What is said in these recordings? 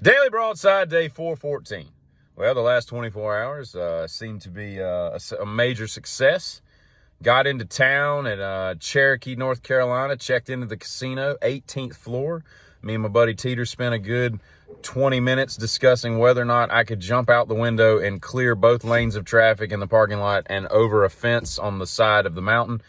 Daily Broadside, day 414. Well, the last 24 hours seemed to be a major success. Got into town at Cherokee, North Carolina, checked into the casino, 18th floor. Me and my buddy Teeter spent a good 20 minutes discussing whether or not I could jump out the window and clear both lanes of traffic in the parking lot and over a fence on the side of the mountain.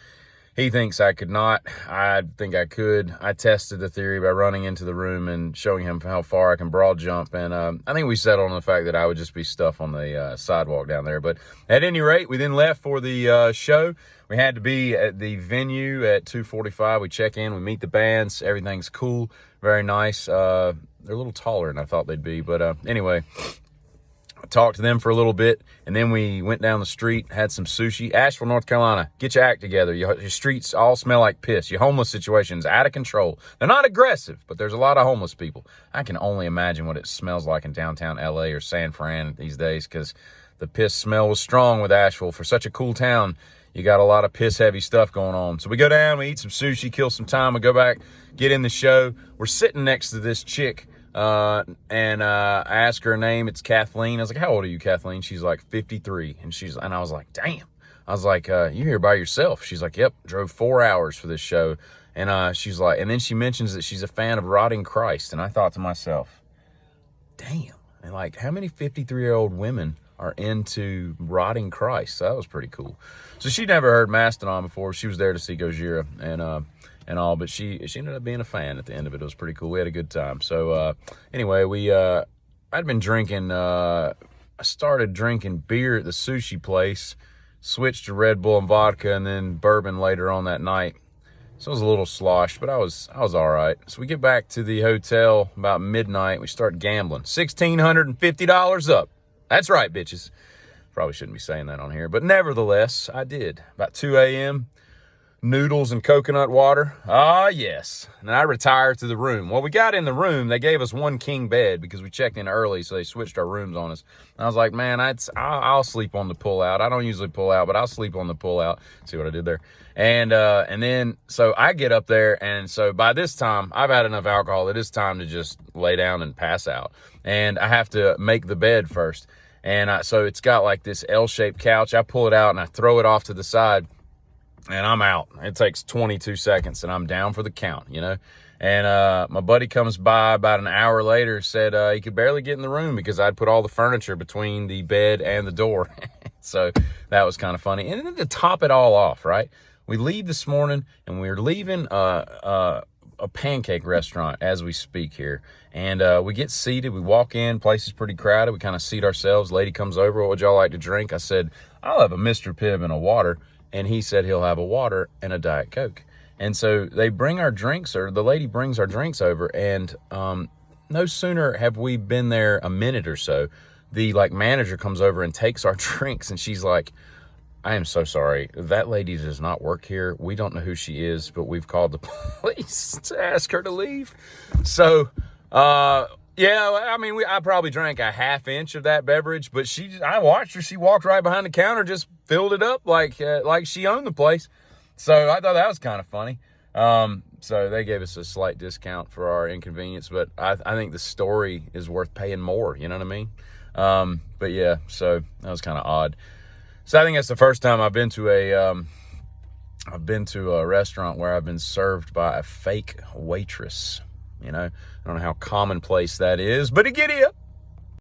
He thinks I could not. I think I could. I tested the theory by running into the room and showing him how far I can broad jump. And I think we settled on the fact that I would just be stuff on the sidewalk down there. But at any rate, we then left for the show. We had to be at the venue at 2:45. We check in, we meet the bands. Everything's cool, very nice. They're a little taller than I thought they'd be. But anyway, I talked to them for a little bit, and then we went down the street, had some sushi. Asheville, North Carolina, get your act together. Your streets all smell like piss. Your homeless situation's out of control. They're not aggressive, but there's a lot of homeless people. I can only imagine what it smells like in downtown LA or San Fran these days, because the piss smell was strong with Asheville. For such a cool town, you got a lot of piss-heavy stuff going on. So we go down, we eat some sushi, kill some time, we go back, get in the show. We're sitting next to this chick, and I asked her name. It's Kathleen. I was like, how old are you, Kathleen? She's like 53. And I was like, damn. I was like, you here by yourself? She's like, yep, drove 4 hours for this show. And she's like, and then she mentions that she's a fan of Rotting Christ. And I thought to myself, damn. And like, how many 53-year-old women are into Rotting Christ? So that was pretty cool. So she'd never heard Mastodon before. She was there to see Gojira and all, but she ended up being a fan at the end of it. It was pretty cool. We had a good time. So anyway, I'd been drinking, I started drinking beer at the sushi place, switched to Red Bull and vodka, and then bourbon later on that night. So I was a little sloshed, but I was all right. So we get back to the hotel about midnight. We start gambling. $1,650 up. That's right, bitches. Probably shouldn't be saying that on here, but nevertheless, I did. About 2 a.m., noodles and coconut water. Ah, yes. And I retired to the room. Well, we got in the room. They gave us one king bed because we checked in early, so they switched our rooms on us. And I was like, man, I'll sleep on the pull-out. I don't usually pull out, but I'll sleep on the pull-out. See what I did there? And then, so I get up there, and so by this time, I've had enough alcohol. It is time to just lay down and pass out. And I have to make the bed first. And so it's got like this L-shaped couch. I pull it out, and I throw it off to the side. And I'm out. It takes 22 seconds, and I'm down for the count, you know. And my buddy comes by about an hour later, said he could barely get in the room because I'd put all the furniture between the bed and the door. So that was kind of funny. And then to top it all off, right, we leave this morning, and we're leaving a pancake restaurant as we speak here. And we get seated. We walk in. Place is pretty crowded. We kind of seat ourselves. Lady comes over. What would y'all like to drink? I said, I'll have a Mr. Pibb and a water. And he said he'll have a water and a Diet Coke. And so they bring our drinks, or the lady brings our drinks over, and no sooner have we been there a minute or so, the manager comes over and takes our drinks, and she's like, I am so sorry. That lady does not work here. We don't know who she is, but we've called the police to ask her to leave. So, yeah, I mean, I probably drank a half inch of that beverage, but I watched her. She walked right behind the counter, just filled it up like she owned the place. So I thought that was kind of funny. So they gave us a slight discount for our inconvenience, but I think the story is worth paying more. You know what I mean? But yeah, so that was kind of odd. So I think that's the first time I've been to a restaurant where I've been served by a fake waitress. You know, I don't know how commonplace that is, but giddy up.